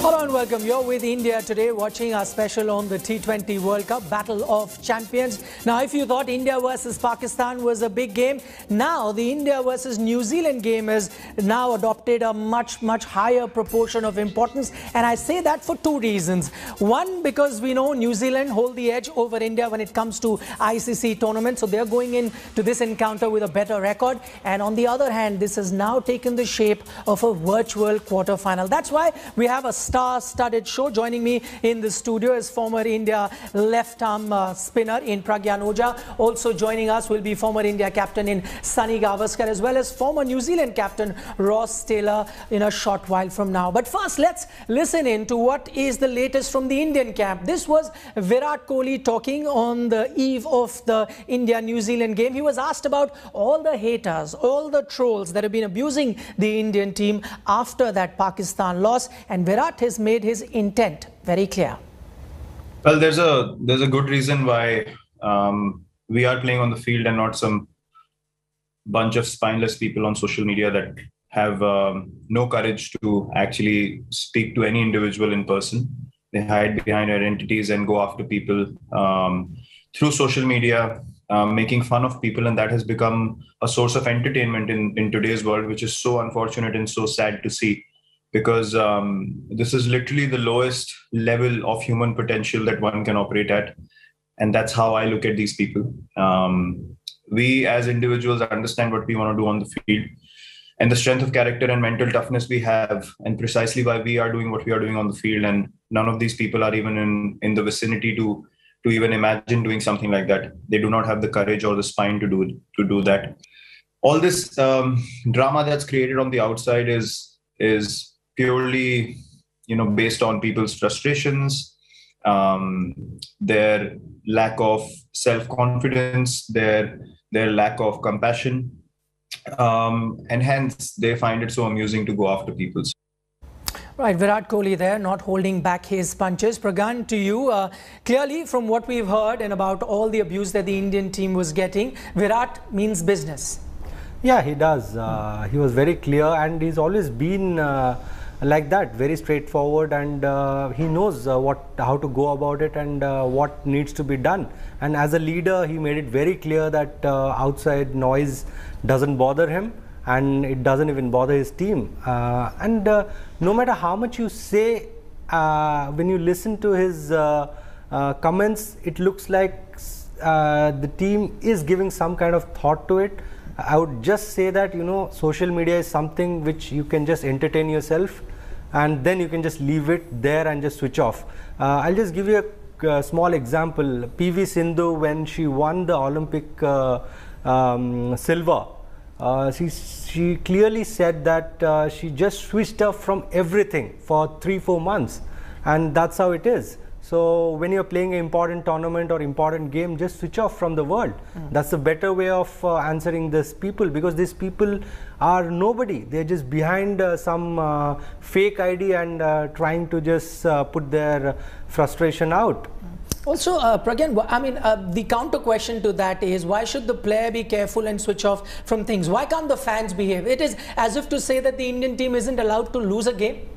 Hello and welcome. You're with India today, watching our special on the T20 World Cup, Battle of Champions. Now, if you thought India versus Pakistan was a big game, now the India versus New Zealand game has now adopted a much higher proportion of importance. And I say that for two reasons. One, because we know New Zealand hold the edge over India when it comes to ICC tournament. So they're going into this encounter with a better record. And on the other hand, this has now taken the shape of a virtual quarter-final. That's why we have a star-studded show. Joining me in the studio is former India left-arm spinner in Pragyan Ojha. Also joining us will be former India captain in Sunny Gavaskar, as well as former New Zealand captain Ross Taylor in a short while from now. But first, let's listen in to what is the latest from the Indian camp. This was Virat Kohli talking on the eve of the India-New Zealand game. He was asked about all the haters, all the trolls that have been abusing the Indian team after that Pakistan loss, and Virat has made his intent very clear. Well, there's a good reason why we are playing on the field and not some bunch of spineless people on social media that have no courage to actually speak to any individual in person. They hide behind identities and go after people through social media, making fun of people, and that has become a source of entertainment in today's world, which is so unfortunate and so sad to see. Because this is literally the lowest level of human potential that one can operate at. And that's how I look at these people. We as individuals understand what we want to do on the field and the strength of character and mental toughness we have, and precisely why we are doing what we are doing on the field. And none of these people are even in the vicinity to even imagine doing something like that. They do not have the courage or the spine to do that. All this drama that's created on the outside is purely, based on people's frustrations, their lack of self-confidence, their lack of compassion, and hence they find it so amusing to go after people. Right, Virat Kohli there, not holding back his punches. Pragyan, to you, clearly from what we've heard and about all the abuse that the Indian team was getting, Virat means business. Yeah, he does. He was very clear, and he's always been like that, very straightforward, and he knows how to go about it and what needs to be done. And as a leader, he made it very clear that outside noise doesn't bother him, and it doesn't even bother his team. And no matter how much you say, when you listen to his comments, it looks like the team is giving some kind of thought to it. I would just say that, social media is something which you can just entertain yourself, and then you can just leave it there and just switch off. I'll just give you a small example. PV Sindhu, when she won the Olympic silver, she clearly said that she just switched off from everything for 3-4 months, and that's how it is. So when you're playing an important tournament or important game, just switch off from the world. That's a better way of answering these people, because these people are nobody. They're just behind some fake ID and trying to just put their frustration out. Also, Pragyan, I mean, the counter question to that is, why should the player be careful and switch off from things? Why can't the fans behave? It is as if to say that the Indian team isn't allowed to lose a game.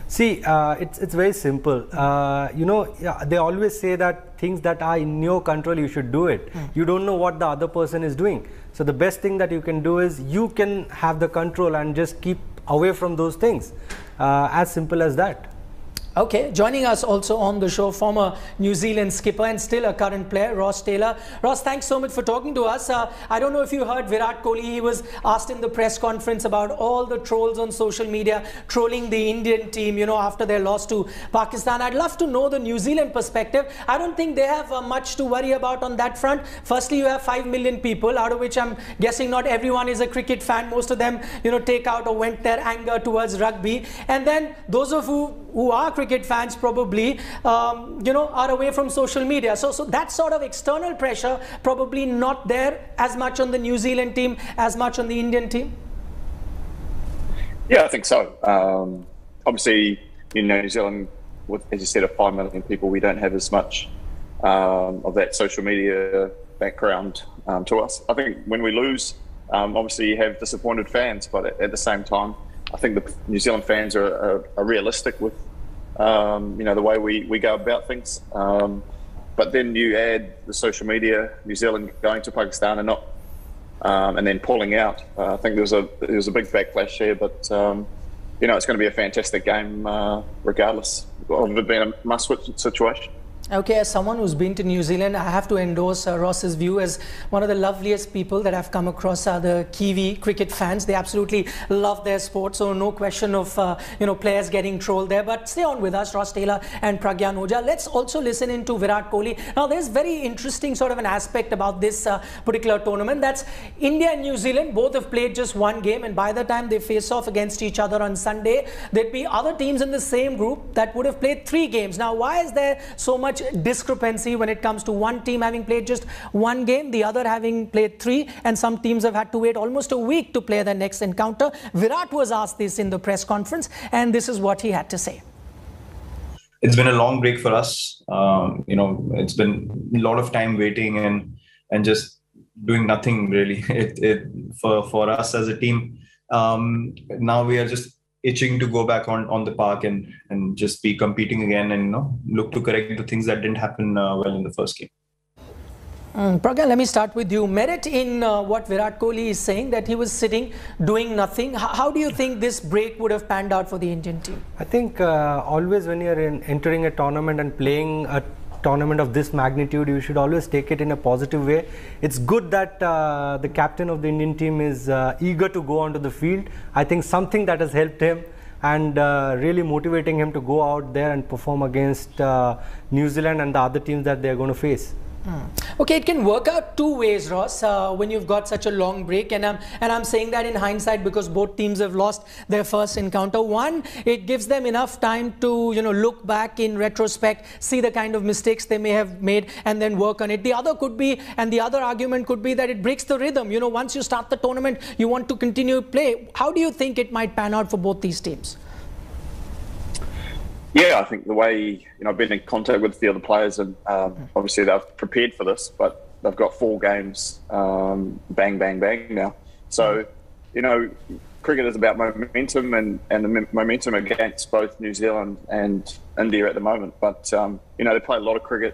See, it's very simple. They always say that things that are in your control, you should do it. You don't know what the other person is doing. So the best thing that you can do is you can have the control and just keep away from those things. As simple as that. Okay, joining us also on the show, former New Zealand skipper and still a current player, Ross Taylor. Ross, thanks so much for talking to us. I don't know if you heard Virat Kohli. He was asked in the press conference about all the trolls on social media trolling the Indian team, after their loss to Pakistan. I'd love to know the New Zealand perspective. I don't think they have much to worry about on that front. Firstly, you have 5 million people, out of which I'm guessing not everyone is a cricket fan. Most of them, take out or vent their anger towards rugby. And then those of who are cricket fans probably, are away from social media. So that sort of external pressure probably not there as much on the New Zealand team as much on the Indian team. Yeah, I think so. Obviously, New Zealand, with, as you said, 5 million people, we don't have as much of that social media background to us. I think when we lose, obviously you have disappointed fans, but at the same time, I think the New Zealand fans are realistic with the way we go about things. But then you add the social media, New Zealand going to Pakistan and not, and then pulling out. I think there was a big backlash here, but it's going to be a fantastic game regardless of it being a must-win situation. Okay, as someone who's been to New Zealand, I have to endorse Ross's view as one of the loveliest people that I've come across are the Kiwi cricket fans. They absolutely love their sport, so no question of players getting trolled there. But stay on with us, Ross Taylor and Pragyan Ojha. Let's also listen into Virat Kohli. Now, there's very interesting sort of an aspect about this particular tournament. That's India and New Zealand both have played just one game, and by the time they face off against each other on Sunday, there'd be other teams in the same group that would have played 3 games. Now, why is there so much discrepancy when it comes to one team having played just 1 game, the other having played 3, and some teams have had to wait almost a week to play their next encounter? Virat was asked this in the press conference, and this is what he had to say. It's been a long break for us. It's been a lot of time waiting and just doing nothing really. For us as a team, now we are just itching to go back on the park and just be competing again and look to correct the things that didn't happen well in the first game. Pragyan, let me start with you. Merit in what Virat Kohli is saying, that he was sitting doing nothing. How do you think this break would have panned out for the Indian team? I think always when you're entering a tournament and playing a tournament of this magnitude, you should always take it in a positive way. It's good that the captain of the Indian team is eager to go onto the field. I think something that has helped him and really motivating him to go out there and perform against New Zealand and the other teams that they're going to face. Okay, it can work out 2 ways, Ross, when you've got such a long break, and I'm saying that in hindsight because both teams have lost their first encounter. One, it gives them enough time to look back in retrospect, see the kind of mistakes they may have made, and then work on it. The other could be, and the other argument could be that it breaks the rhythm. Once you start the tournament, you want to continue to play. How do you think it might pan out for both these teams? Yeah, I think the way, I've been in contact with the other players, and obviously they've prepared for this, but they've got 4 games, bang, bang, bang now. So, cricket is about momentum and the momentum against both New Zealand and India at the moment. But, they play a lot of cricket.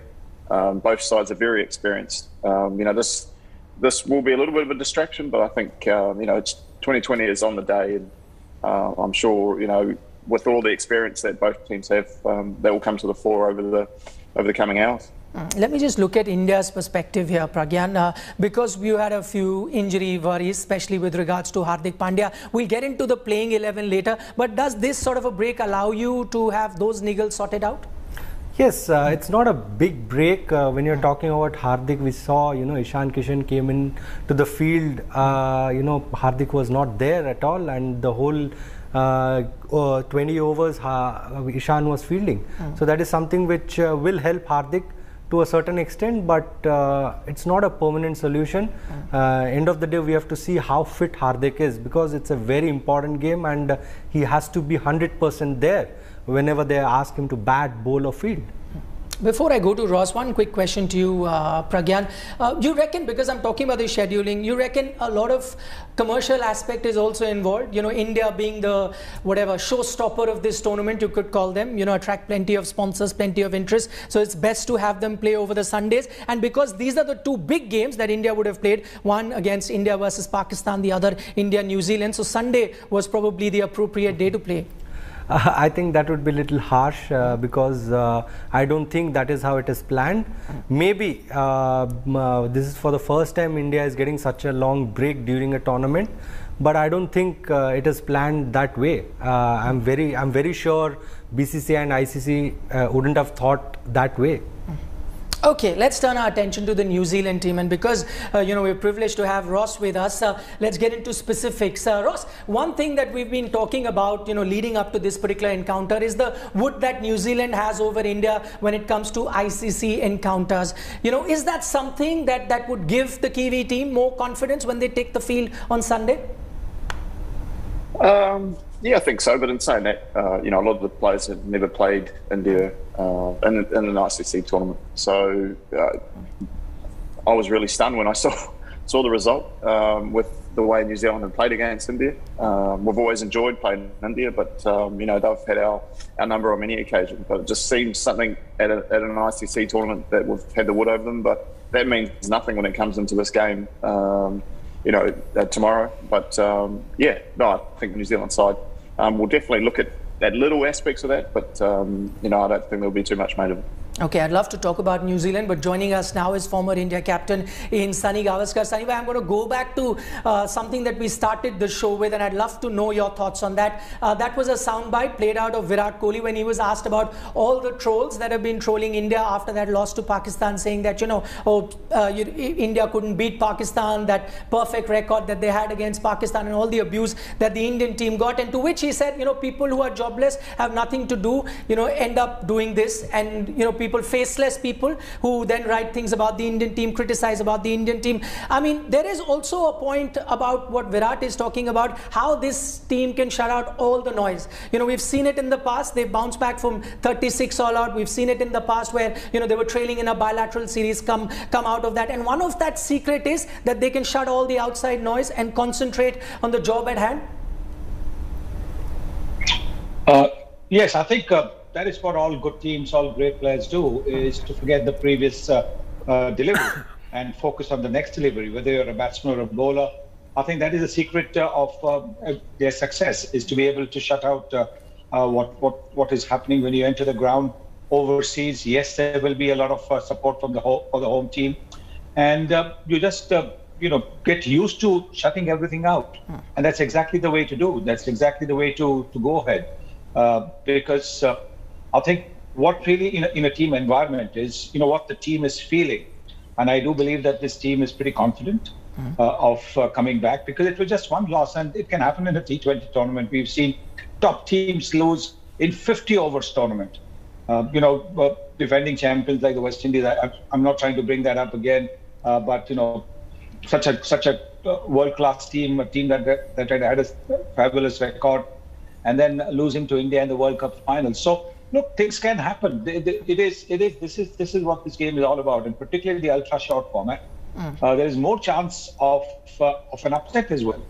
Both sides are very experienced. This will be a little bit of a distraction, but I think, it's 2020 is on the day, and I'm sure, with all the experience that both teams have, that will come to the fore over the coming hours. Let me just look at India's perspective here, Pragyan, because we had a few injury worries, especially with regards to Hardik Pandya. We'll get into the playing 11 later, but does this sort of a break allow you to have those niggles sorted out? Yes, it's not a big break. When you're talking about Hardik, we saw, Ishan Kishan came in to the field. Hardik was not there at all, and the whole 20 overs Ishan was fielding. So that is something which will help Hardik to a certain extent, but it's not a permanent solution. End of the day, we have to see how fit Hardik is, because it's a very important game and he has to be 100% there whenever they ask him to bat, bowl or field. Before I go to Ross, one quick question to you, Pragyan. You reckon, because I'm talking about the scheduling, you reckon a lot of commercial aspect is also involved? India being the showstopper of this tournament, you could call them, attract plenty of sponsors, plenty of interest. So it's best to have them play over the Sundays. And because these are the 2 big games that India would have played, one against India versus Pakistan, the other India, New Zealand. So Sunday was probably the appropriate day to play. I think that would be a little harsh because I don't think that is how it is planned. Maybe this is for the first time India is getting such a long break during a tournament, but I don't think it is planned that way. I'm very sure BCCI and ICC wouldn't have thought that way. Okay, let's turn our attention to the New Zealand team, and because we're privileged to have Ross with us, let's get into specifics. Ross, one thing that we've been talking about leading up to this particular encounter is the wood that New Zealand has over India when it comes to ICC encounters. Is that something that would give the Kiwi team more confidence when they take the field on Sunday? Yeah, I think so. But in saying that, a lot of the players have never played India in an ICC tournament. So I was really stunned when I saw the result with the way New Zealand have played against India. We've always enjoyed playing in India, but they've had our number on many occasions. But it just seems something at an ICC tournament that we've had the wood over them. But that means nothing when it comes into this game, tomorrow. But I think the New Zealand side will definitely look at little aspects of that. But I don't think there'll be too much made of it. Okay, I'd love to talk about New Zealand, but joining us now is former India captain in Sunny Gavaskar. Sunny, I'm going to go back to something that we started the show with, and I'd love to know your thoughts on that. That was a soundbite played out of Virat Kohli when he was asked about all the trolls that have been trolling India after that loss to Pakistan, saying that, India couldn't beat Pakistan, that perfect record that they had against Pakistan and all the abuse that the Indian team got. And to which he said, people who are jobless have nothing to do, end up doing this, and, faceless people who then write things about the Indian team, criticize about the Indian team. I mean, there is also a point about what Virat is talking about, how this team can shut out all the noise. We've seen it in the past. They've bounced back from 36 all out. We've seen it in the past where, they were trailing in a bilateral series, come out of that. And one of that secret is that they can shut all the outside noise and concentrate on the job at hand. Yes, I think that is what all good teams, all great players do, is to forget the previous delivery and focus on the next delivery, whether you're a batsman or a bowler. I think that is the secret of their success, is to be able to shut out what is happening when you enter the ground overseas. Yes, there will be a lot of support from the home team, and you just get used to shutting everything out, and that's exactly the way to do. That's exactly the way to go ahead, because I think what really in a team environment is, what the team is feeling. And I do believe that this team is pretty confident of coming back, because it was just one loss, and it can happen in a T20 tournament. We've seen top teams lose in 50 overs tournament. Defending champions like the West Indies, I'm not trying to bring that up again, but, such a world-class team, a team that had a fabulous record, and then losing to India in the World Cup final. So, look, things can happen. This is what this game is all about, and particularly the ultra short format. There is more chance of an upset as well.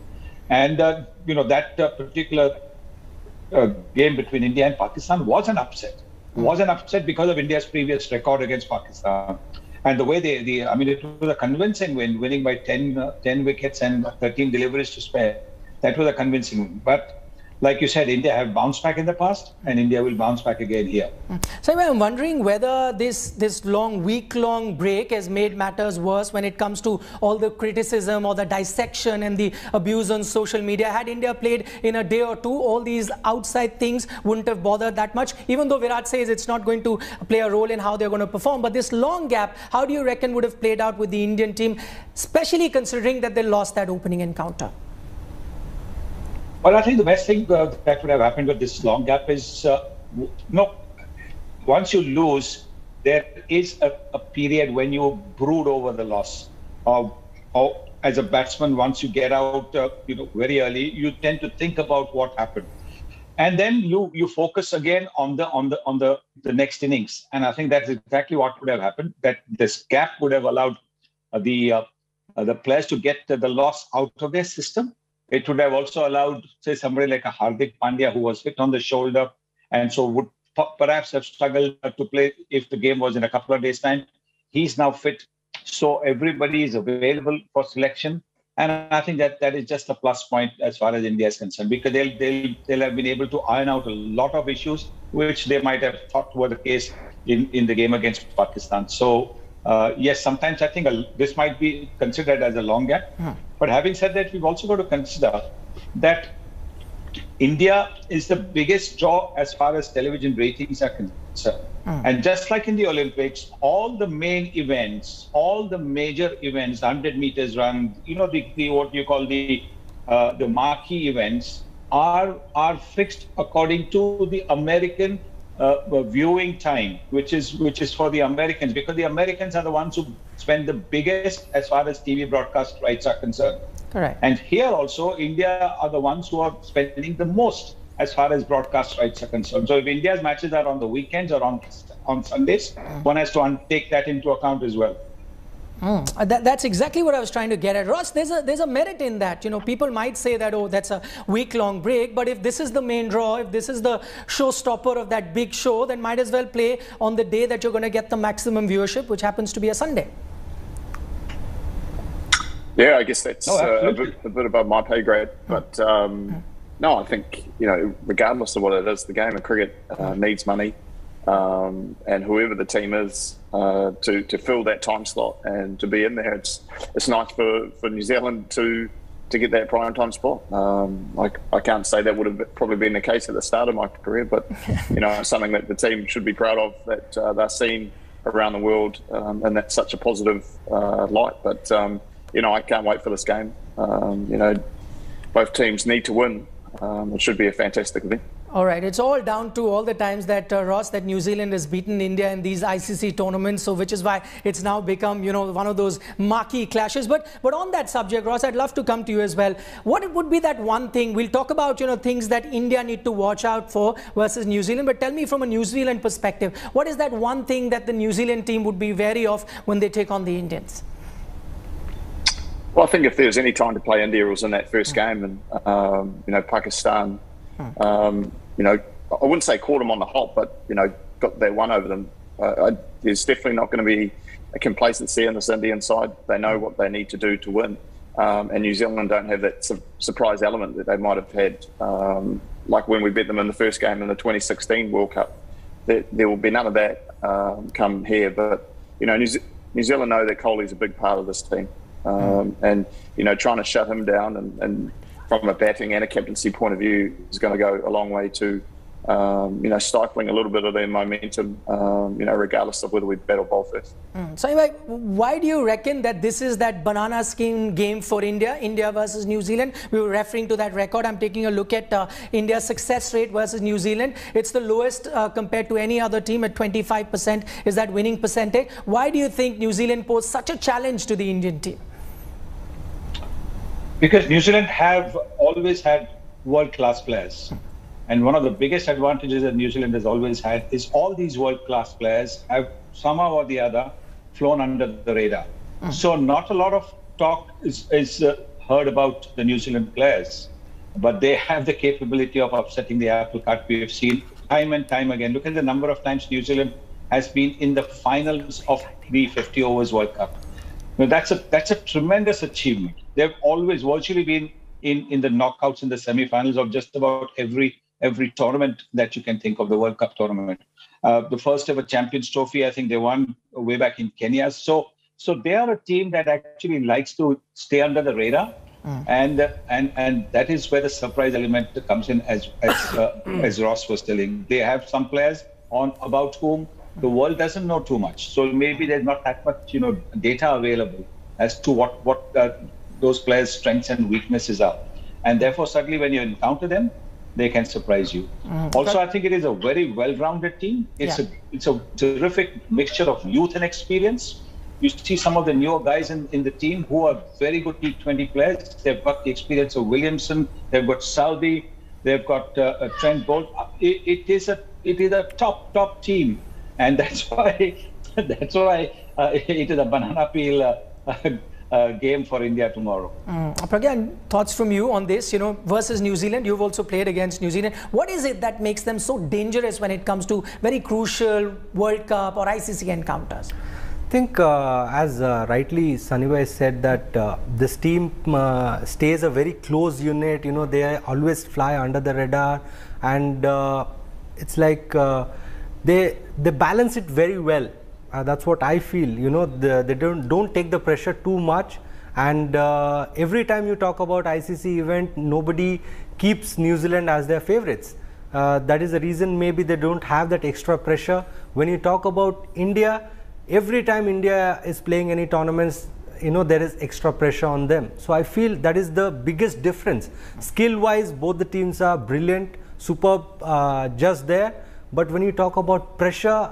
And that particular game between India and Pakistan was an upset. Was an upset because of India's previous record against Pakistan, and the way it was a convincing win, winning by 10 wickets and 13 deliveries to spare. That was a convincing win, but, like you said, India have bounced back in the past, and India will bounce back again here. So I'm wondering whether this week-long break has made matters worse when it comes to all the criticism or the dissection and the abuse on social media. Had India played in a day or two, all these outside things wouldn't have bothered that much, even though Virat says it's not going to play a role in how they're going to perform. But this long gap, how do you reckon would have played out with the Indian team, especially considering that they lost that opening encounter? Well, I think the best thing that would have happened with this long gap is, once you lose, there is a period when you brood over the loss. Or as a batsman, once you get out, very early, you tend to think about what happened, and then you focus again on the next innings. And I think that's exactly what would have happened. That this gap would have allowed the players to get the loss out of their system. It would have also allowed, say, somebody like a Hardik Pandya, who was hit on the shoulder and so would perhaps have struggled to play if the game was in a couple of days' time. He's now fit, so everybody is available for selection. And I think that is just a plus point as far as India is concerned, because they'll have been able to iron out a lot of issues which they might have thought were the case in the game against Pakistan. So, yes, sometimes I think this might be considered as a long gap. But having said that, we've also got to consider that India is the biggest draw as far as television ratings are concerned. And just like in the Olympics, all the main events, all the major events, 100 meters run, the what you call the marquee events are fixed according to the American viewing time, which is for the Americans, because the Americans are the ones who spend the biggest as far as TV broadcast rights are concerned. Correct. And here also, India are the ones who are spending the most as far as broadcast rights are concerned. So if India's matches are on the weekends or on Sundays, one has to take that into account as well. That's exactly what I was trying to get at. Ross, there's a merit in that. You know, people might say that, oh, that's a week-long break, but if this is the main draw, if this is the showstopper of that big show, then might as well play on the day that you're going to get the maximum viewership, which happens to be a Sunday. Yeah, I guess that's a bit above my pay grade. But no, I think, you know, regardless of what it is, the game of cricket needs money. And whoever the team is, to fill that time slot and to be in there, it's nice for New Zealand to get that prime time spot. I can't say that would have probably been the case at the start of my career, but you know, it's something that the team should be proud of, that they're seen around the world, and that's such a positive light. But you know, I can't wait for this game. You know, both teams need to win. It should be a fantastic event. All right, it's all down to all the times that Ross, that New Zealand has beaten India in these ICC tournaments, so which is why it's now become, you know, one of those marquee clashes. But on that subject, Ross, I'd love to come to you as well. What would be that one thing? We'll talk about, you know, things that India need to watch out for versus New Zealand. But tell me from a New Zealand perspective, what is that one thing that the New Zealand team would be wary of when they take on the Indians? Well, I think if there was any time to play India, it was in that first game, and you know, Pakistan. You know, I wouldn't say caught them on the hop, but you know, got their one over them. There's definitely not going to be a complacency in this Indian side. They know what they need to do to win, and New Zealand don't have that surprise element that they might have had, like when we beat them in the first game in the 2016 World Cup. There will be none of that come here. But you know, New Zealand know that Kohli's a big part of this team, and you know, trying to shut him down and from a batting and a captaincy point of view is going to go a long way to, you know, stifling a little bit of their momentum, you know, regardless of whether we bat or bowl first. So anyway, why do you reckon that this is that banana skin game for India versus New Zealand? We were referring to that record. I'm taking a look at India's success rate versus New Zealand. It's the lowest compared to any other team at 25% is that winning percentage. Why do you think New Zealand posed such a challenge to the Indian team? Because New Zealand have always had world-class players. And one of the biggest advantages that New Zealand has always had is all these world-class players have somehow or the other flown under the radar. So not a lot of talk is heard about the New Zealand players, but they have the capability of upsetting the apple cart. We have seen time and time again. Look at the number of times New Zealand has been in the finals of the 50 overs World Cup. Now, that's a tremendous achievement. They've always virtually been in the knockouts, in the semi-finals of just about every tournament that you can think of, the World Cup tournament. The first ever Champions Trophy, I think they won way back in Kenya. So they are a team that actually likes to stay under the radar, and that is where the surprise element comes in, as Ross was telling. They have some players about whom the world doesn't know too much. So maybe there's not that much, you know, data available as to what those players' strengths and weaknesses are. And therefore, suddenly when you encounter them, they can surprise you. Also, I think it is a very well-rounded team. It's a terrific mixture of youth and experience. You see some of the newer guys in the team who are very good T20 players. They've got the experience of Williamson. They've got Saudi. They've got Trent Bolt. It is a top team. And that's why it is a banana peel game for India tomorrow. Pragyan, thoughts from you on this, you know, versus New Zealand? You've also played against New Zealand. What is it that makes them so dangerous when it comes to very crucial World Cup or ICC encounters? I think, as rightly Sunnybai said, that this team stays a very close unit. You know, they always fly under the radar, and it's like they balance it very well. That's what I feel. You know, they don't take the pressure too much, and every time you talk about ICC event, nobody keeps New Zealand as their favorites. That is the reason maybe they don't have that extra pressure. When you talk about India, every time India is playing any tournaments, you know, there is extra pressure on them. So I feel that is the biggest difference. Skill wise, both the teams are brilliant, superb, just there. But when you talk about pressure,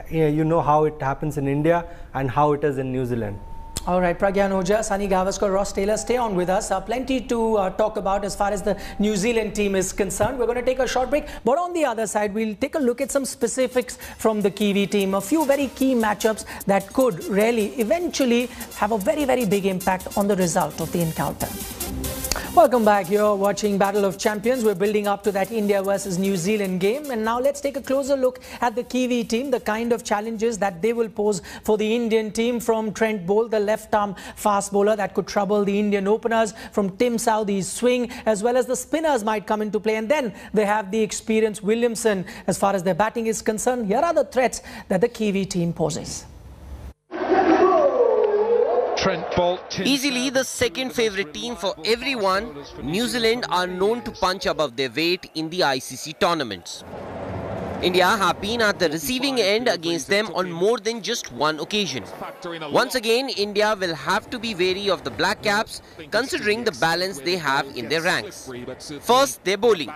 you know how it happens in India and how it is in New Zealand. All right, Pragyan Ojha, Sunny Gavaskar, Ross Taylor, stay on with us. Plenty to talk about as far as the New Zealand team is concerned. We're going to take a short break, but on the other side, we'll take a look at some specifics from the Kiwi team. A few very key matchups that could really eventually have a very, very big impact on the result of the encounter. Welcome back. You're watching Battle of Champions. We're building up to that India versus New Zealand game. And now let's take a closer look at the Kiwi team, the kind of challenges that they will pose for the Indian team, from Trent Boult, the left-arm fast bowler that could trouble the Indian openers, from Tim Southee's swing, as well as the spinners might come into play. And then they have the experienced Williamson as far as their batting is concerned. Here are the threats that the Kiwi team poses. Easily the second favourite team for everyone, New Zealand are known to punch above their weight in the ICC tournaments. India have been at the receiving end against them on more than just one occasion. Once again, India will have to be wary of the Black Caps, considering the balance they have in their ranks. First, their bowling.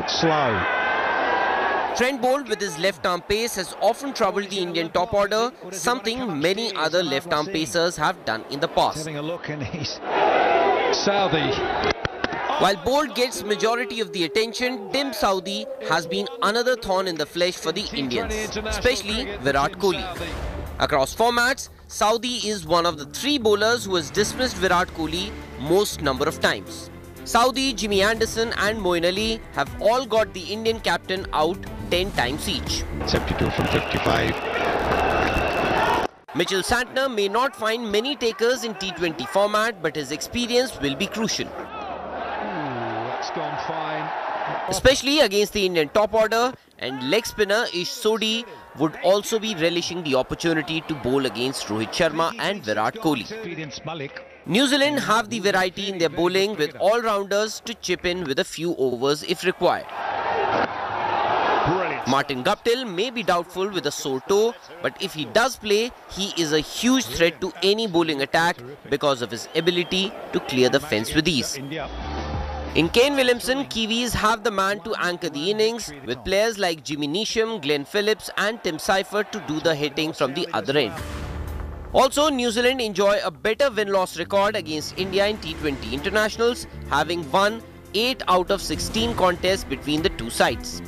Slow. Trent Boult with his left-arm pace has often troubled the Indian top order, something many other left-arm pacers have done in the past. Having a look, and he's Southee. While Boult gets majority of the attention, Tim Southee has been another thorn in the flesh for the Indians, especially Virat Kohli. Across formats, Southee is one of the three bowlers who has dismissed Virat Kohli most number of times. Southee, Jimmy Anderson and Moeen Ali have all got the Indian captain out 10 times each. 72 from 55. Mitchell Santner may not find many takers in T20 format, but his experience will be crucial. That's gone fine. Especially against the Indian top order, and leg spinner Ish Sodhi would also be relishing the opportunity to bowl against Rohit Sharma and Virat Kohli. New Zealand have the variety in their bowling, with all-rounders to chip in with a few overs if required. Brilliant. Martin Guptill may be doubtful with a sore toe, but if he does play, he is a huge threat to any bowling attack because of his ability to clear the fence with ease. In Kane Williamson, Kiwis have the man to anchor the innings, with players like Jimmy Neesham, Glenn Phillips and Tim Seifert to do the hitting from the other end. Also, New Zealand enjoy a better win-loss record against India in T20 internationals, having won 8 out of 16 contests between the two sides.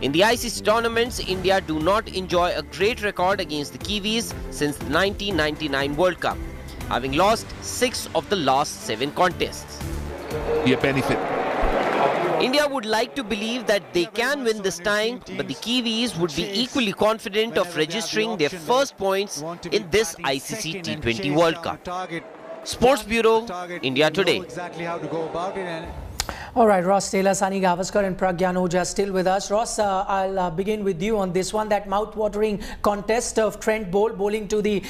In the ICC tournaments, India do not enjoy a great record against the Kiwis since the 1999 World Cup, having lost 6 of the last 7 contests. Benefit. India would like to believe that they can win this time, but the Kiwis would be equally confident of registering their first points in this ICC T20 World Cup. Sports Bureau, India Today. All right, Ross Taylor, Sunny Gavaskar and Pragyan Ojha still with us. Ross, I'll begin with you on this one, that mouth-watering contest of Trent Boult bowling to the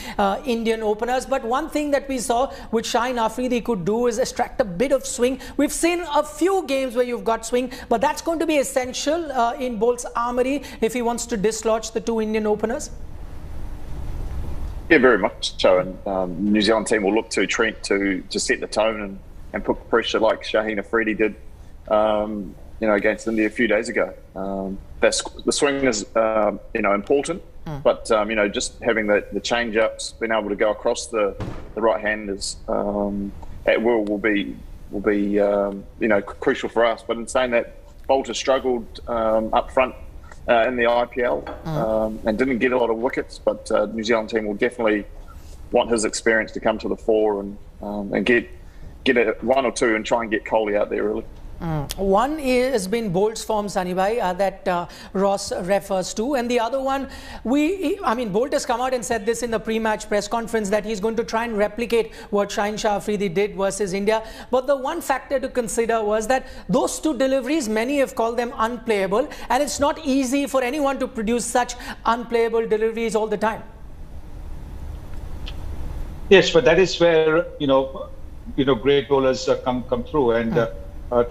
Indian openers. But one thing that we saw which Shaheen Afridi could do is extract a bit of swing. We've seen a few games where you've got swing, but that's going to be essential in Boult's armoury if he wants to dislodge the two Indian openers. Yeah, very much so. And New Zealand team will look to Trent to set the tone and put pressure like Shaheen Afridi did, against India a few days ago. The swing is, important, but just having the change-ups, being able to go across the right-handers at will be crucial for us. But in saying that, Boult has struggled up front in the IPL and didn't get a lot of wickets, but New Zealand team will definitely want his experience to come to the fore and get one or two and try and get Kohli out there early. One has been Boult's form, Sunny Bhai, that Ross refers to, and the other one, Boult has come out and said this in the pre-match press conference that he's going to try and replicate what Shaheen Afridi did versus India. But the one factor to consider was that those two deliveries, many have called them unplayable, and it's not easy for anyone to produce such unplayable deliveries all the time. Yes, but that is where great bowlers come through, and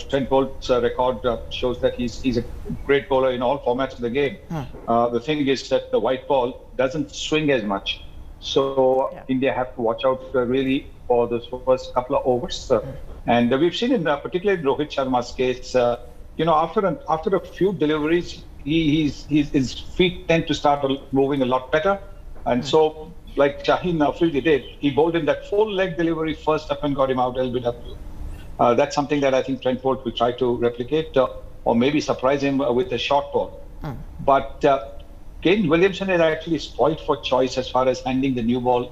Trent Boult's record shows that he's a great bowler in all formats of the game. The thing is that the white ball doesn't swing as much, so India have to watch out really for the first couple of overs. And we've seen in particularly Rohit Sharma's case, after a few deliveries, his feet tend to start moving a lot better, and so like Shaheen Afridi did. He bowled in that full leg delivery first up and got him out LBW. That's something that I think Trent Bolt will try to replicate or maybe surprise him with a short ball. But Kane Williamson is actually spoiled for choice as far as handling the new ball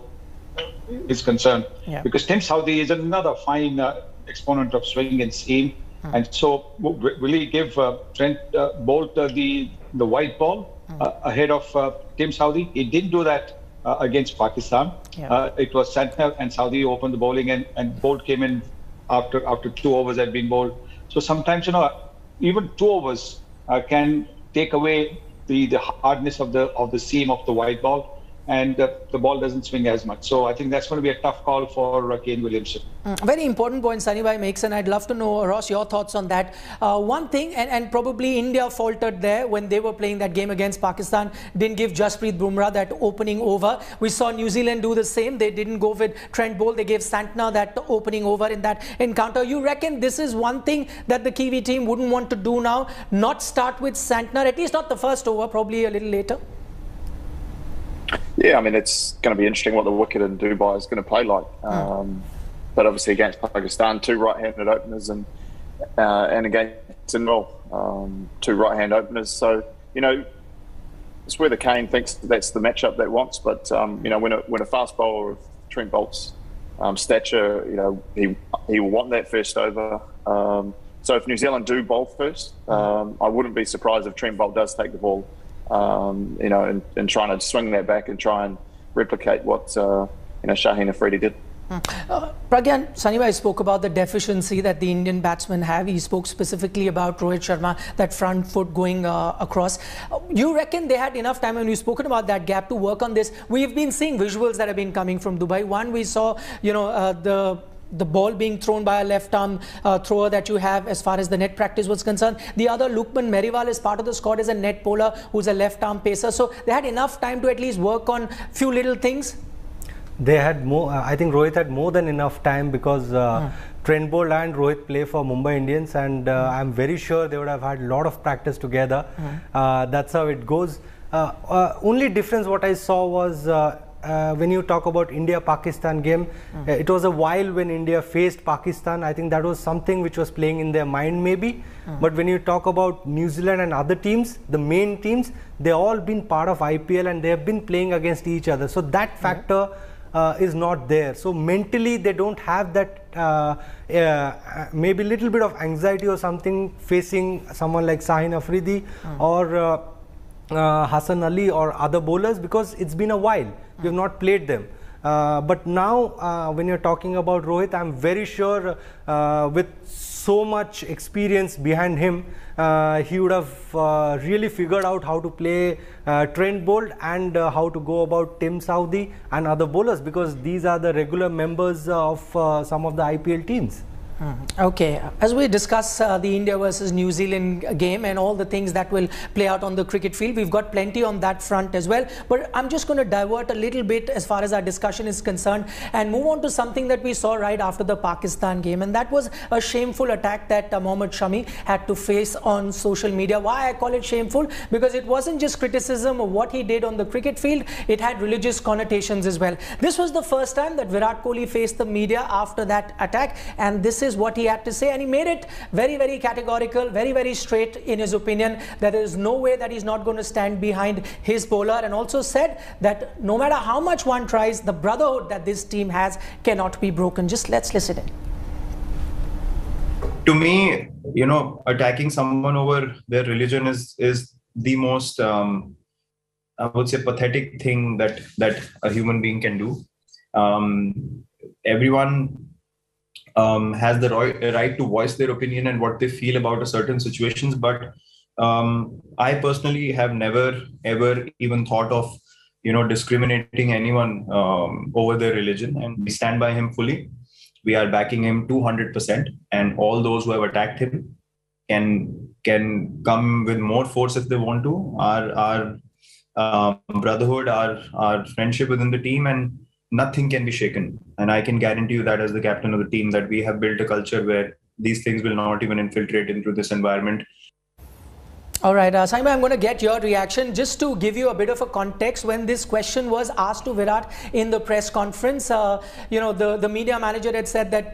is concerned. Because Tim Southee is another fine exponent of swing and seam. And so will he give Trent Bolt the white ball ahead of Tim Southee? He didn't do that against Pakistan. It was Santner and Southee opened the bowling and Bolt came in after 2 overs had been bowled. So sometimes, even 2 overs can take away the hardness of the seam of the white ball, and the ball doesn't swing as much. So I think that's going to be a tough call for Kane Williamson. Very important point Sunny Bhai makes, and I'd love to know, Ross, your thoughts on that. One thing, and probably India faltered there when they were playing that game against Pakistan, didn't give Jasprit Bumrah that opening over. We saw New Zealand do the same. They didn't go with Trent Bolt. They gave Santner that opening over in that encounter. You reckon this is one thing that the Kiwi team wouldn't want to do now? Not start with Santner, at least not the first over, probably a little later? Yeah, I mean, it's going to be interesting what the wicket in Dubai is going to play like. But obviously against Pakistan, 2 right-handed openers and against Zimbabwe, 2 right-hand openers. So, it's whether Kane thinks that's the matchup that wants. But, when a fast bowler of Trent Bolt's stature, he will want that first over. So if New Zealand do bowl first, I wouldn't be surprised if Trent Bolt does take the ball. And trying to swing that back and try and replicate what Shaheen Afridi did. Pragyan, Sunny Bhai spoke about the deficiency that the Indian batsmen have. He spoke specifically about Rohit Sharma, that front foot going across. You reckon they had enough time, and we've spoken about that gap, to work on this? We've been seeing visuals that have been coming from Dubai. One, we saw, the ball being thrown by a left-arm thrower that you have as far as the net practice was concerned. The other, Lukman Meriwal, is part of the squad as a net bowler who's a left-arm pacer. So they had enough time to at least work on few little things? They had more. I think Rohit had more than enough time because Trent Bolt and Rohit play for Mumbai Indians, and I'm very sure they would have had a lot of practice together. That's how it goes. Only difference what I saw was when you talk about India-Pakistan game, it was a while when India faced Pakistan. I think that was something which was playing in their mind maybe. But when you talk about New Zealand and other teams, the main teams, they all been part of IPL and they have been playing against each other. So that factor is not there. So mentally they don't have that maybe a little bit of anxiety or something facing someone like Shaheen Afridi or Hassan Ali or other bowlers, because it's been a while. We have not played them. But now when you're talking about Rohit, I'm very sure with so much experience behind him, he would have really figured out how to play Trent Bolt and how to go about Tim Southee and other bowlers, because these are the regular members of some of the IPL teams. Okay, as we discuss the India versus New Zealand game and all the things that will play out on the cricket field, we've got plenty on that front as well. But I'm just going to divert a little bit as far as our discussion is concerned and move on to something that we saw right after the Pakistan game, and that was a shameful attack that Mohammed Shami had to face on social media. Why I call it shameful? Because it wasn't just criticism of what he did on the cricket field, it had religious connotations as well. This was the first time that Virat Kohli faced the media after that attack, and this is what he had to say, and he made it very, very categorical, very, very straight in his opinion that there is no way that he's not going to stand behind his bowler, and also said that no matter how much one tries, the brotherhood that this team has cannot be broken. Just let's listen in. To me, attacking someone over their religion is the most I would say pathetic thing that a human being can do. Everyone has the right to voice their opinion and what they feel about a certain situations, but I personally have never ever even thought of discriminating anyone over their religion, and we stand by him fully. We are backing him 200%, and all those who have attacked him can come with more force if they want to. Our brotherhood, our friendship within the team, and nothing can be shaken. And I can guarantee you that as the captain of the team, that we have built a culture where these things will not even infiltrate into this environment. All right, Saima, I'm going to get your reaction. Just to give you a bit of a context, when this question was asked to Virat in the press conference, you know, the media manager had said that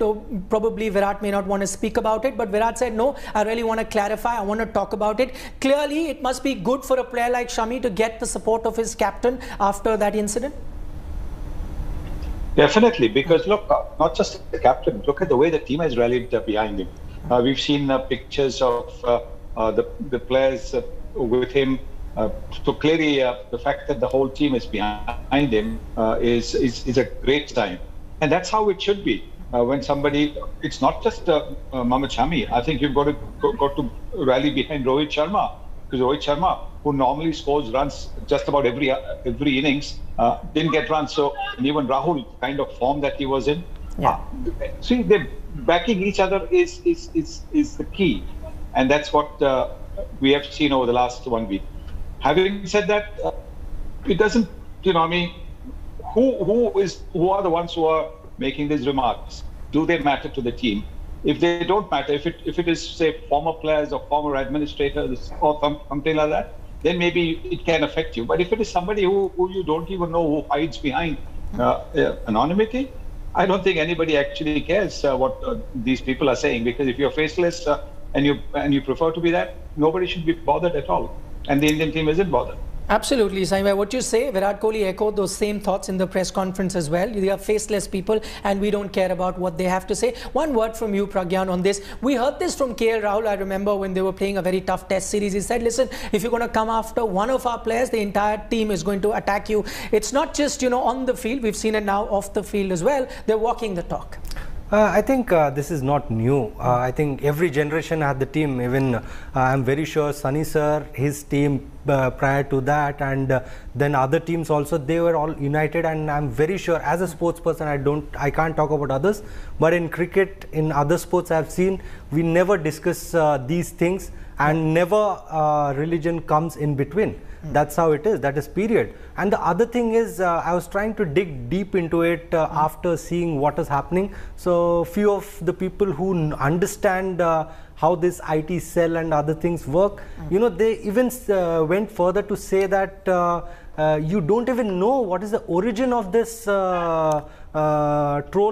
probably Virat may not want to speak about it, but Virat said, no, I really want to clarify, I want to talk about it. Clearly, it must be good for a player like Shami to get the support of his captain after that incident. Definitely, because look, not just the captain, look at the way the team has rallied behind him. We've seen pictures of the players with him. So clearly, the fact that the whole team is behind him is a great sign, and that's how it should be. When somebody, it's not just Mohammed Shami. I think you've got to rally behind Rohit Sharma, because Rohit Sharma, who normally scores runs just about every innings, didn't get runs. So and even Rahul, kind of form that he was in. Yeah. See, they're backing each other is the key. And that's what we have seen over the last 1 week. Having said that, it doesn't, you know, I mean, who are the ones who are making these remarks? Do they matter to the team? If they don't matter, if it is, say, former players or former administrators or something like that, then maybe it can affect you. But if it is somebody who you don't even know, who hides behind anonymity, I don't think anybody actually cares what these people are saying, because if you're faceless and you prefer to be that, nobody should be bothered at all. And the Indian team isn't bothered. Absolutely, Saima. What you say, Virat Kohli echoed those same thoughts in the press conference as well. They are faceless people and we don't care about what they have to say. One word from you, Pragyan, on this. We heard this from KL Rahul. I remember when they were playing a very tough test series. He said, listen, if you're going to come after one of our players, the entire team is going to attack you. It's not just, you know, on the field. We've seen it now off the field as well. They're walking the talk. I think this is not new. I think every generation had the team. Even I'm very sure Sunny sir, his team prior to that, and then other teams also, they were all united. And I'm very sure, as a sports person, I can't talk about others, but in cricket, in other sports I've seen, we never discuss these things, and never religion comes in between. That's how it is. That is period. And the other thing is, I was trying to dig deep into it after seeing what is happening. So few of the people who understand how this IT cell and other things work, you know, they even went further to say that you don't even know what is the origin of this troll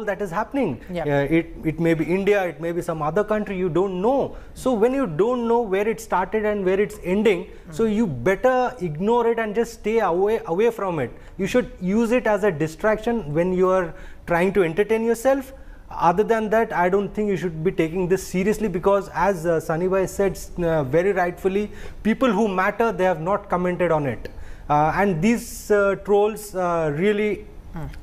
that is happening. It may be India, it may be some other country, you don't know. So when you don't know where it started and where it's ending, so you better ignore it and just stay away from it. You should use it as a distraction when you are trying to entertain yourself. Other than that, I don't think you should be taking this seriously, because as Sunny Bhai said very rightfully, people who matter, they have not commented on it. And these trolls really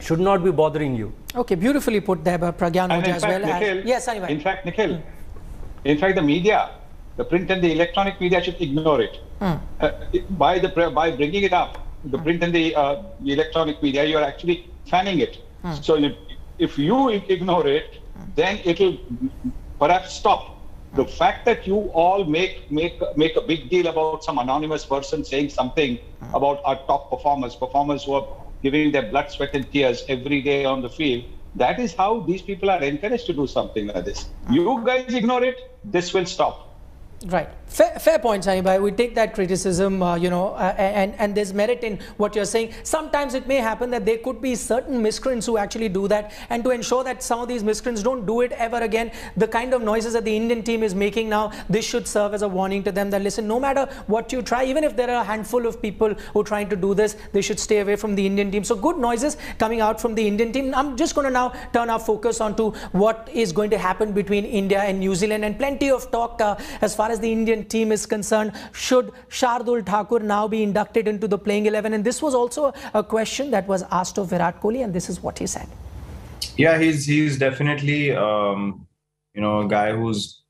should not be bothering you. Okay, beautifully put there by Pragyan as well. Nikhil, yes, Sunny Bhai. In fact, Nikhil, in fact, the media, the print and the electronic media should ignore it. By bringing it up, the print and the electronic media, you are actually fanning it. So if you ignore it, then it will perhaps stop. The fact that you all make a big deal about some anonymous person saying something about our top performers who are giving their blood, sweat and tears every day on the field, that is how these people are encouraged to do something like this. You guys ignore it, this will stop. Right. Fair point, Shami Bhai. We take that criticism, you know, and there's merit in what you're saying. Sometimes it may happen that there could be certain miscreants who actually do that, and to ensure that some of these miscreants don't do it ever again, the kind of noises that the Indian team is making now, this should serve as a warning to them that, listen, no matter what you try, even if there are a handful of people who are trying to do this, they should stay away from the Indian team. So good noises coming out from the Indian team. I'm just going to now turn our focus onto what is going to happen between India and New Zealand, and plenty of talk as far as the Indian team is concerned. Should Shardul Thakur now be inducted into the playing 11? And this was also a question that was asked of Virat Kohli, and this is what he said. Yeah, he's definitely you know, a guy who's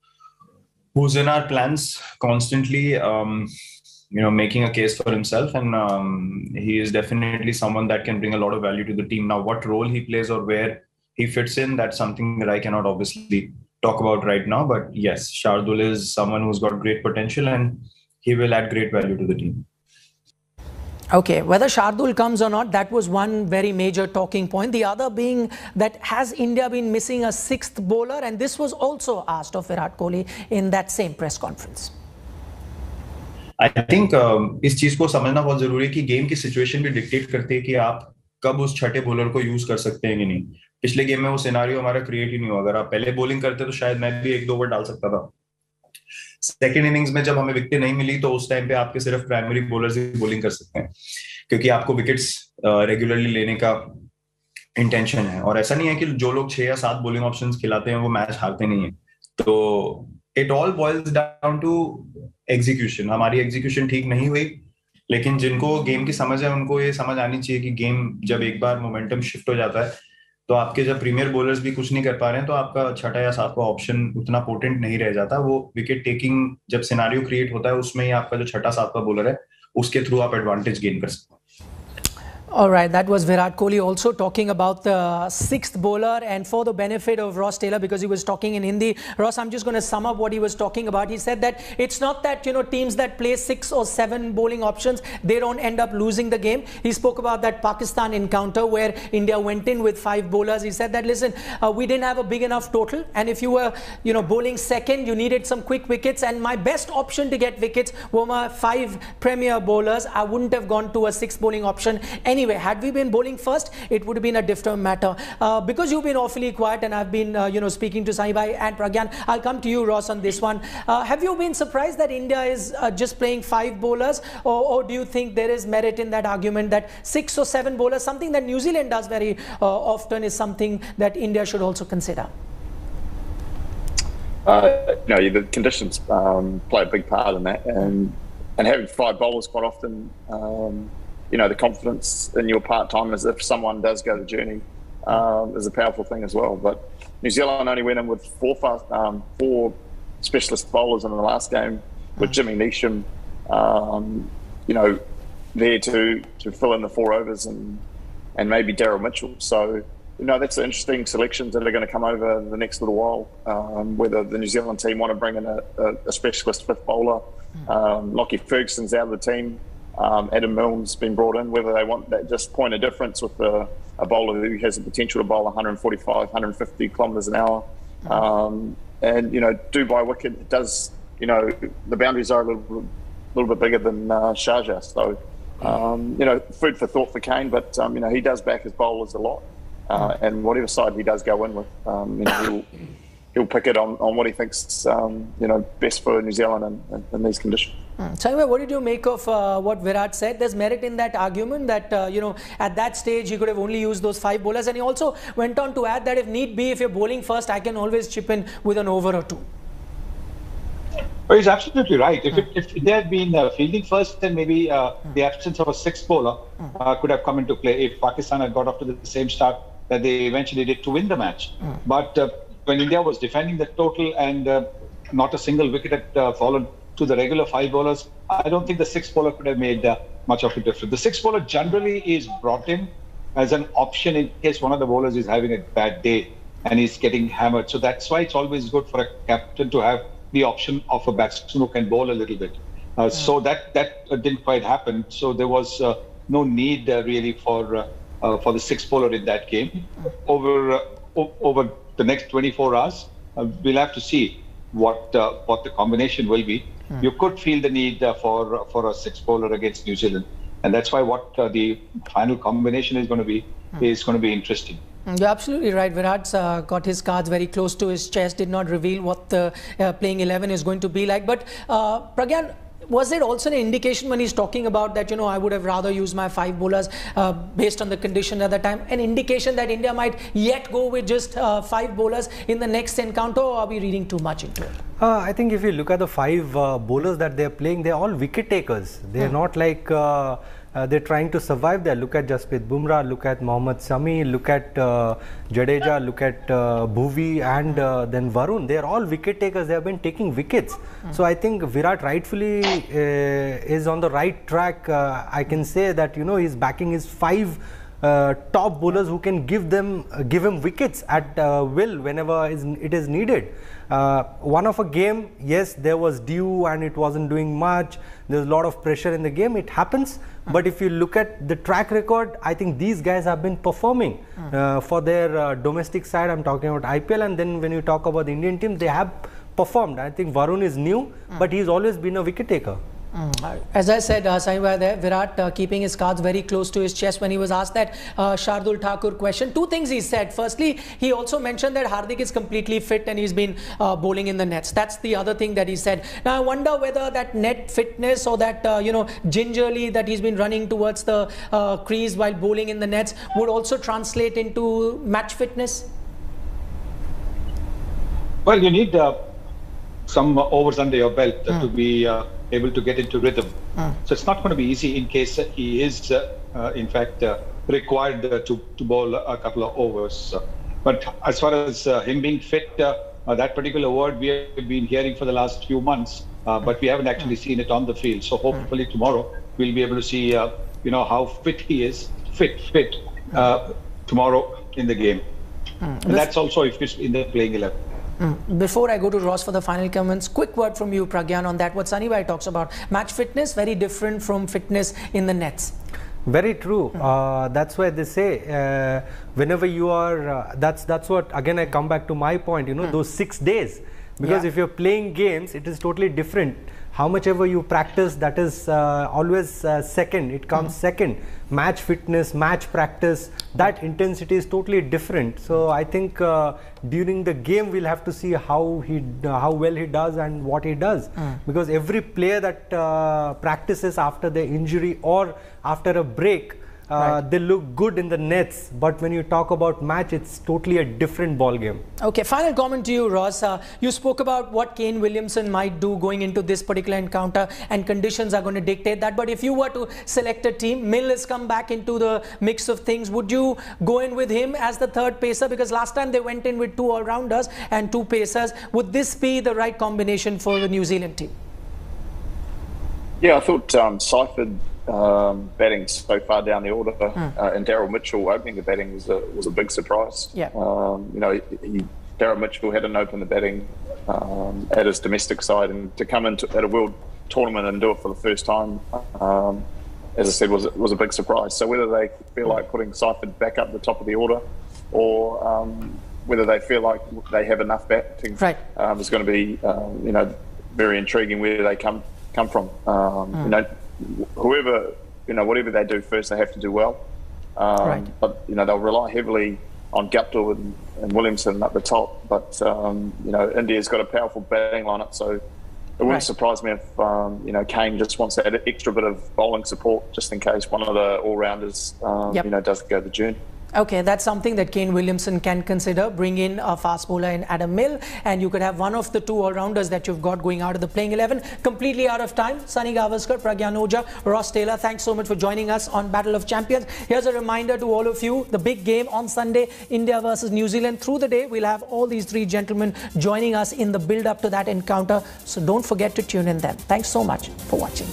in our plans constantly, you know, making a case for himself, and he is definitely someone that can bring a lot of value to the team. Now, what role he plays or where he fits in, that's something that I cannot obviously talk about right now, but yes, Shardul is someone who's got great potential and he will add great value to the team. Okay, whether Shardul comes or not, that was one very major talking point. The other being that, has India been missing a sixth bowler? And this was also asked of Virat Kohli in that same press conference. I think इस चीज को समझना बहुत जरूरी है कि game की situation भी डिक्टेट करती है कि आप कब उस छठे बॉलर को यूज कर सकते हैं कि नहीं। पिछले गेम में वो सिनारियो हमारा क्रिएट ही नहीं हुआ। अगर आप पहले बॉलिंग करते तो शायद मैं भी 1-2 ओवर डाल सकता था। सेकेंड इनिंग्स में जब हमें विकेट नहीं मिली तो उस टाइम पे आपके सिर्फ प्राइमरी बॉलर्स ही बॉलिंग कर सकते हैं, क्योंकि आपको विकेट्स रेगुलरली लेने का इंटेंशन है। और ऐसा नहीं है कि जो लोग 6 या 7 बॉलिंग ऑप्शंस खिलाते हैं वो मैच हारते नहीं है। तो it all boils down to execution. हमारी एग्जीक्यूशन ठीक नहीं हुई, लेकिन जिनको गेम की समझ है उनको ये समझ आनी चाहिए कि गेम जब एक बार मोमेंटम शिफ्ट हो जाता है तो आपके जब प्रीमियर बॉलर्स भी कुछ नहीं कर पा रहे हैं तो आपका छठा या सातवां ऑप्शन उतना पोटेंट नहीं रह जाता। वो विकेट टेकिंग जब सिनारियो क्रिएट होता है उसमें ही आपका जो छठा सातवां बॉलर है उसके थ्रू आप एडवांटेज गेन कर सकते हैं। All right, that was Virat Kohli also talking about the 6th bowler, and for the benefit of Ross Taylor, because he was talking in Hindi. Ross, I'm just going to sum up what he was talking about. He said that it's not that, teams that play 6 or 7 bowling options, they don't end up losing the game. He spoke about that Pakistan encounter where India went in with 5 bowlers. He said that, listen, we didn't have a big enough total, and if you were, bowling second, you needed some quick wickets, and my best option to get wickets were my 5 premier bowlers. I wouldn't have gone to a 6th bowling option anyway. Had we been bowling first, it would have been a different matter. Because you've been awfully quiet and I've been, speaking to Shami and Pragyan, I'll come to you, Ross, on this one. Have you been surprised that India is just playing 5 bowlers, or do you think there is merit in that argument that 6 or 7 bowlers, something that New Zealand does very often, is something that India should also consider? The conditions play a big part in that, and having 5 bowlers quite often. The confidence in your part-timers, if someone does go the journey, is a powerful thing as well. But New Zealand only went in with 4 specialist bowlers in the last game, with Jimmy Neesham, there to fill in the 4 overs, and maybe Daryl Mitchell. So, that's an interesting selections that are going to come over the next little while, whether the New Zealand team want to bring in a specialist 5th bowler. Lockie Ferguson's out of the team. Adam Milne's been brought in, whether they want that just point of difference with a bowler who has the potential to bowl 145, 150 kilometres an hour. And, do by wicket, it does, the boundaries are a little bit bigger than Sharjah. So, food for thought for Kane, but, he does back his bowlers a lot. And whatever side he does go in with, he'll pick it on what he thinks, best for New Zealand in these conditions. Shami, what did you make of what Virat said? There's merit in that argument that, at that stage, he could have only used those 5 bowlers. And he also went on to add that if need be, if you're bowling first, I can always chip in with an over or 2. Well, he's absolutely right. If they had been fielding first, then maybe the absence of a 6th bowler could have come into play if Pakistan had got off to the same start that they eventually did to win the match. But when India was defending the total and not a single wicket had fallen to the regular 5 bowlers, I don't think the 6th bowler could have made much of a difference. The 6th bowler generally is brought in as an option in case one of the bowlers is having a bad day and is getting hammered. So that's why it's always good for a captain to have the option of a batsman who can bowl a little bit. So that didn't quite happen. So there was no need really for the 6th bowler in that game. Over the next 24 hours, we'll have to see what the combination will be. You could feel the need for a 6th bowler against New Zealand, and that's why what the final combination is going to be interesting. You're absolutely right. Virat's got his cards very close to his chest, did not reveal what the playing 11 is going to be like. But Pragyan, was it also an indication when he's talking about that, I would have rather used my 5 bowlers based on the condition at the time, an indication that India might yet go with just 5 bowlers in the next encounter, or are we reading too much into it? I think if you look at the 5 bowlers that they're playing, they're all wicket takers. They're not like they're trying to survive there. Look at Jasprit Bumrah, look at Mohammed, Shami, look at Jadeja, look at Bhuvi, and then Varun. They're all wicket takers. They have been taking wickets. So I think Virat rightfully is on the right track. I can say that he's backing his 5 top bowlers who can give him wickets at will whenever it is needed. One of a game, yes, there was dew and it wasn't doing much. There's a lot of pressure in the game. It happens. But if you look at the track record, I think these guys have been performing for their domestic side. I'm talking about IPL, and then when you talk about the Indian team, they have performed. I think Varun is new, but he's always been a wicket taker. As I said, Virat keeping his cards very close to his chest when he was asked that Shardul Thakur question. Two things he said. Firstly, he also mentioned that Hardik is completely fit and he's been bowling in the nets. That's the other thing that he said. Now, I wonder whether that net fitness or that, gingerly that he's been running towards the crease while bowling in the nets would also translate into match fitness. Well, you need some overs under your belt to be able to get into rhythm. So it's not going to be easy in case he is, in fact, required to bowl a couple of overs. But as far as him being fit, that particular word we have been hearing for the last few months, but we haven't actually seen it on the field. So hopefully tomorrow we'll be able to see, how fit he is, fit tomorrow in the game. And that's also if it's in the playing 11. Before I go to Ross for the final comments, quick word from you, Pragyan, on that. What Sunny Bhai talks about. Match fitness, very different from fitness in the nets. Very true. That's why they say whenever you are, that's what, again I come back to my point, those 6 days. Because if you're playing games, it is totally different. How much ever you practice, that is always second. It comes second. Match fitness, match practice, that intensity is totally different. So I think during the game we'll have to see how well he does and what he does. Because every player that practices after their injury or after a break, they look good in the nets, but when you talk about match, it's totally a different ball game. Okay, final comment to you, Ross. You spoke about what Kane Williamson might do going into this particular encounter, and conditions are going to dictate that. But if you were to select a team, Mill has come back into the mix of things. Would you go in with him as the third pacer? Because last time they went in with 2 all-rounders and 2 pacers. Would this be the right combination for the New Zealand team? Yeah, I thought Seifert batting so far down the order, and Daryl Mitchell opening the batting was a big surprise. Yeah. Daryl Mitchell hadn't opened the batting at his domestic side, and to come into at a world tournament and do it for the first time, as I said, was a big surprise. So whether they feel like putting Seifert back up the top of the order, or whether they feel like they have enough batting, is going to be very intriguing where they come from. Whoever, whatever they do first, they have to do well. But, they'll rely heavily on Guptill and Williamson up the top. But, India's got a powerful batting lineup, so it wouldn't surprise me if, Kane just wants that extra bit of bowling support just in case one of the all-rounders, doesn't go the journey. Okay, that's something that Kane Williamson can consider. Bring in a fast bowler in Adam Mill, and you could have one of the 2 all-rounders that you've got going out of the playing 11. Completely out of time. Sunny Gavaskar, Pragyan Ojha, Ross Taylor, thanks so much for joining us on Battle of Champions. Here's a reminder to all of you, the big game on Sunday, India versus New Zealand. Through the day, we'll have all these 3 gentlemen joining us in the build-up to that encounter. So don't forget to tune in then. Thanks so much for watching.